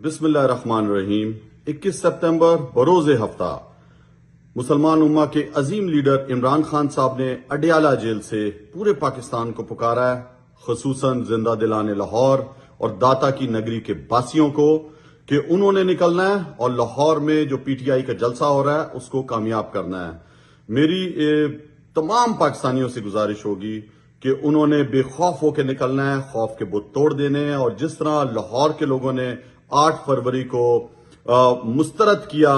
بسم اللہ الرحمن الرحیم 21 ستمبر بروز ہفتہ مسلمان امہ کے عظیم لیڈر عمران خان صاحب نے اڈیالہ جیل سے پورے پاکستان کو پکارا ہے، خصوصاً زندہ دلان لاہور اور داتا کی نگری کے باسیوں کو کہ انہوں نے نکلنا ہے اور لاہور میں جو پی ٹی آئی کا جلسہ ہو رہا ہے اس کو کامیاب کرنا ہے۔ میری تمام پاکستانیوں سے گزارش ہوگی کہ انہوں نے بے خوف ہو کے نکلنا ہے، خوف کے بت توڑ دینے ہیں، اور جس طرح لاہور کے لوگوں نے 8 فروری کو مسترد کیا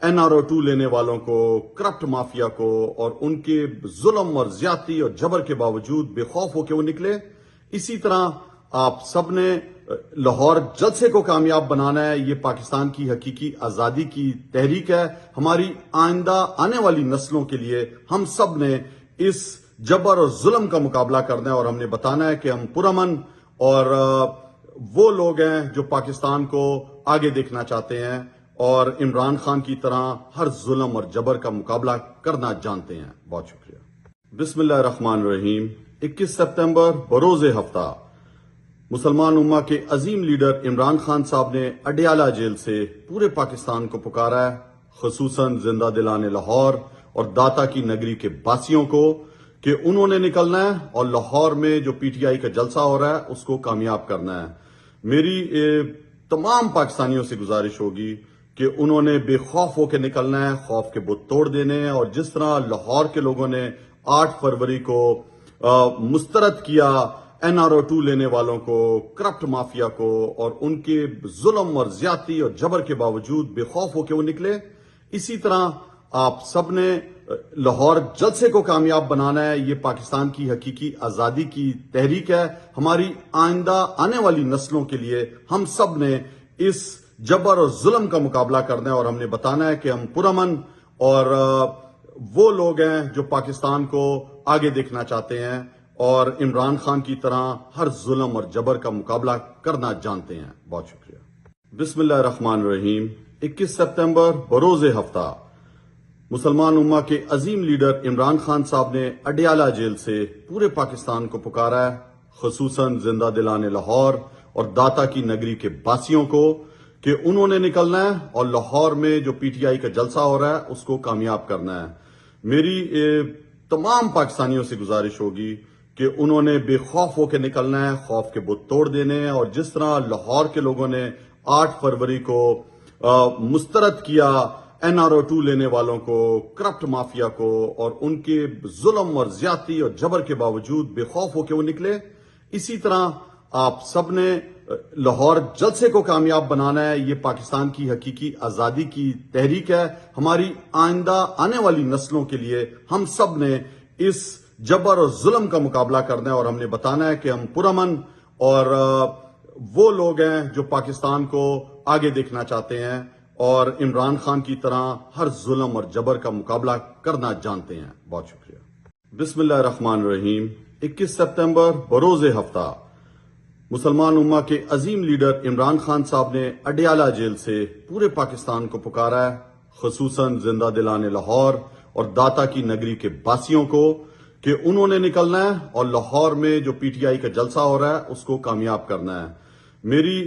NRO2 لینے والوں کو، کرپٹ مافیا کو، اور ان کے ظلم اور زیادتی اور جبر کے باوجود بے خوف ہو کے وہ نکلے، اسی طرح آپ سب نے لاہور جلسے کو کامیاب بنانا ہے۔ یہ پاکستان کی حقیقی آزادی کی تحریک ہے، ہماری آئندہ آنے والی نسلوں کے لیے ہم سب نے اس جبر اور ظلم کا مقابلہ کرنا ہے، اور ہم نے بتانا ہے کہ ہم پرامن اور وہ لوگ ہیں جو پاکستان کو آگے دیکھنا چاہتے ہیں اور عمران خان کی طرح ہر ظلم اور جبر کا مقابلہ کرنا جانتے ہیں۔ بہت شکریہ۔ بسم اللہ الرحمن الرحیم 21 ستمبر بروز ہفتہ مسلمان امہ کے عظیم لیڈر عمران خان صاحب نے اڈیالہ جیل سے پورے پاکستان کو پکارا ہے، خصوصاً زندہ دلان لاہور اور داتا کی نگری کے باسیوں کو کہ انہوں نے نکلنا ہے اور لاہور میں جو پی ٹی آئی کا جلسہ ہو رہا ہے اس کو کامیاب کرنا ہے۔ میری تمام پاکستانیوں سے گزارش ہوگی کہ انہوں نے بے خوف ہو کے نکلنا ہے، خوف کے بت توڑ دینے ہیں، اور جس طرح لاہور کے لوگوں نے 8 فروری کو مسترد کیا NRO2 لینے والوں کو، کرپٹ مافیا کو، اور ان کے ظلم اور زیادتی اور جبر کے باوجود بے خوف ہو کے وہ نکلے، اسی طرح آپ سب نے لاہور جلسے کو کامیاب بنانا ہے۔ یہ پاکستان کی حقیقی آزادی کی تحریک ہے، ہماری آئندہ آنے والی نسلوں کے لیے ہم سب نے اس جبر اور ظلم کا مقابلہ کرنا ہے، اور ہم نے بتانا ہے کہ ہم پرامن اور وہ لوگ ہیں جو پاکستان کو آگے دیکھنا چاہتے ہیں اور عمران خان کی طرح ہر ظلم اور جبر کا مقابلہ کرنا جانتے ہیں۔ بہت شکریہ۔ بسم اللہ الرحمن الرحیم 21 ستمبر بروز ہفتہ مسلمان امہ کے عظیم لیڈر عمران خان صاحب نے اڈیالہ جیل سے پورے پاکستان کو پکارا ہے، خصوصاً زندہ دلان لاہور اور داتا کی نگری کے باسیوں کو کہ انہوں نے نکلنا ہے اور لاہور میں جو پی ٹی آئی کا جلسہ ہو رہا ہے اس کو کامیاب کرنا ہے۔ میری تمام پاکستانیوں سے گزارش ہوگی کہ انہوں نے بے خوف ہو کے نکلنا ہے، خوف کے بت توڑ دینے ہیں، اور جس طرح لاہور کے لوگوں نے 8 فروری کو مسترد کیا NRO2 لینے والوں کو، کرپٹ مافیا کو، اور ان کے ظلم اور زیادتی اور جبر کے باوجود بے خوف ہو کے وہ نکلے، اسی طرح آپ سب نے لاہور جلسے کو کامیاب بنانا ہے۔ یہ پاکستان کی حقیقی آزادی کی تحریک ہے، ہماری آئندہ آنے والی نسلوں کے لیے ہم سب نے اس جبر اور ظلم کا مقابلہ کرنا ہے، اور ہم نے بتانا ہے کہ ہم پرامن اور وہ لوگ ہیں جو پاکستان کو آگے دیکھنا چاہتے ہیں اور عمران خان کی طرح ہر ظلم اور جبر کا مقابلہ کرنا جانتے ہیں۔ بہت شکریہ۔ بسم اللہ الرحمن الرحیم 21 ستمبر بروز ہفتہ مسلمان امہ کے عظیم لیڈر عمران خان صاحب نے اڈیالہ جیل سے پورے پاکستان کو پکارا ہے، خصوصاً زندہ دلان لاہور اور داتا کی نگری کے باسیوں کو کہ انہوں نے نکلنا ہے اور لاہور میں جو پی ٹی آئی کا جلسہ ہو رہا ہے اس کو کامیاب کرنا ہے۔ میری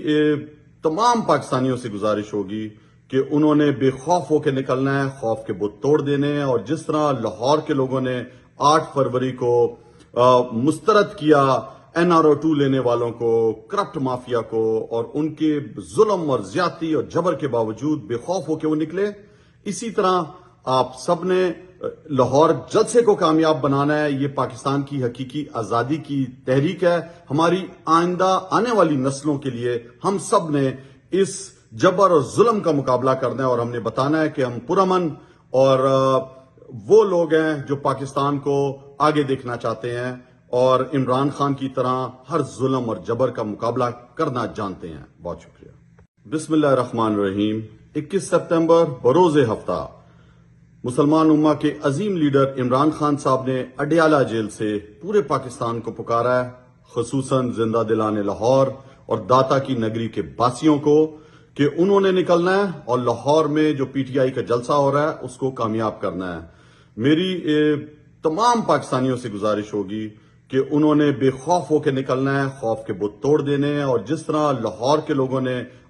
تمام پاکستانیوں سے گزارش ہوگی کہ انہوں نے بے خوف ہو کے نکلنا ہے، خوف کے بت توڑ دینے ہیں، اور جس طرح لاہور کے لوگوں نے 8 فروری کو مسترد کیا NRO2 لینے والوں کو، کرپٹ مافیا کو، اور ان کے ظلم اور زیادتی اور جبر کے باوجود بے خوف ہو کے وہ نکلے، اسی طرح آپ سب نے لاہور جلسے کو کامیاب بنانا ہے۔ یہ پاکستان کی حقیقی آزادی کی تحریک ہے، ہماری آئندہ آنے والی نسلوں کے لیے ہم سب نے اس جبر اور ظلم کا مقابلہ کرنا ہے، اور ہم نے بتانا ہے کہ ہم پرامن اور وہ لوگ ہیں جو پاکستان کو آگے دیکھنا چاہتے ہیں اور عمران خان کی طرح ہر ظلم اور جبر کا مقابلہ کرنا جانتے ہیں۔ بہت شکریہ۔ بسم اللہ الرحمن الرحیم 21 ستمبر بروز ہفتہ مسلمان امہ کے عظیم لیڈر عمران خان صاحب نے اڈیالہ جیل سے پورے پاکستان کو پکارا ہے، خصوصاً زندہ دلان لاہور اور داتا کی نگری کے باسیوں کو کہ انہوں نے نکلنا ہے اور لاہور میں جو پی ٹی آئی کا جلسہ ہو رہا ہے اس کو کامیاب کرنا ہے۔ میری تمام پاکستانیوں سے گزارش ہوگی کہ انہوں نے بے خوف ہو کے نکلنا ہے، خوف کے بت توڑ دینے ہیں، اور جس طرح لاہور کے لوگوں نے